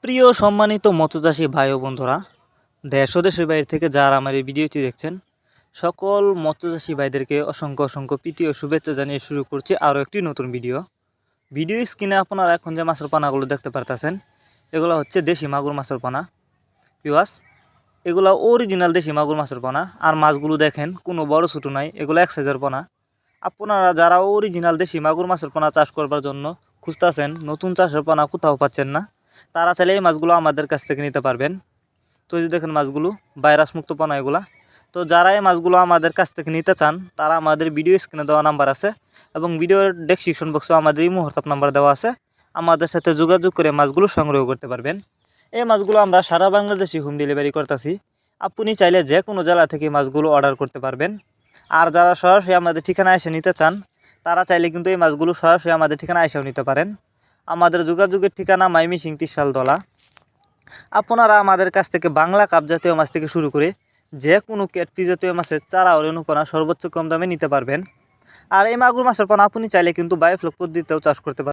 প্রিয় সম্মানিত মৎস্যচাষী ভাই ও বন্ধুরা, দেশ ও দেশের বাইরে থেকে যারা আমার এই ভিডিওটি দেখছেন, সকল মৎস্যচাষী ভাইদেরকে অসংখ্য অসংখ্য প্রীতি ও শুভেচ্ছা জানিয়ে শুরু করছি আরও একটি নতুন ভিডিও স্ক্রিনে আপনারা এখন যে মাছের পানাগুলো দেখতে পারতেছেন, এগুলো হচ্ছে দেশি মাগুর মাছের পানা। পিওয়াস, এগুলো অরিজিনাল দেশি মাগুর মাছের পানা। আর মাছগুলো দেখেন কোনো বড় ছোটো নাই, এগুলো এক সাইজের পানা। আপনারা যারা অরিজিনাল দেশি মাগুর মাছের পানা চাষ করবার জন্য খুঁজতেছেন, নতুন চাষের পানা কোথাও পাচ্ছেন না, তারা চাইলে এই মাছগুলো আমাদের কাছ থেকে নিতে পারবেন। তো এই যে দেখেন মাছগুলো ভাইরাস মুক্ত পানা এগুলা। তো যারা এই মাছগুলো আমাদের কাছ থেকে নিতে চান, তারা আমাদের ভিডিও স্ক্রিনে দেওয়া নাম্বার আছে এবং ভিডিওর ডেসক্রিপশন বক্সে আমাদের এই হোয়াটসঅ্যাপ নাম্বার দেওয়া আছে, আমাদের সাথে যোগাযোগ করে মাছগুলো সংগ্রহ করতে পারবেন। এই মাছগুলো আমরা সারা বাংলাদেশে হোম ডেলিভারি করতেছি। আপনি চাইলে যে কোনো জেলা থেকে মাছগুলো অর্ডার করতে পারবেন। আর যারা সরাসরি আমাদের ঠিকানায় এসে নিতে চান, তারা চাইলে কিন্তু এই মাছগুলো সরাসরি আমাদের ঠিকানায় এসেও নিতে পারেন। আমাদের যোগাযোগের ঠিকানা মাইমিসিং ত্রিশালতলা। আপনারা আমাদের কাছ থেকে বাংলা কাপ জাতীয় মাছ থেকে শুরু করে যে কোনো ক্যাটফিশ জাতীয় মাছের চারা ও রেণুপোনা সর্বোচ্চ কম দামে নিতে পারবেন। আর এই মাগুর মাছের পোনা আপনি চাইলে কিন্তু বায়োফ্লক পদ্ধতিতেও চাষ করতে পারবেন।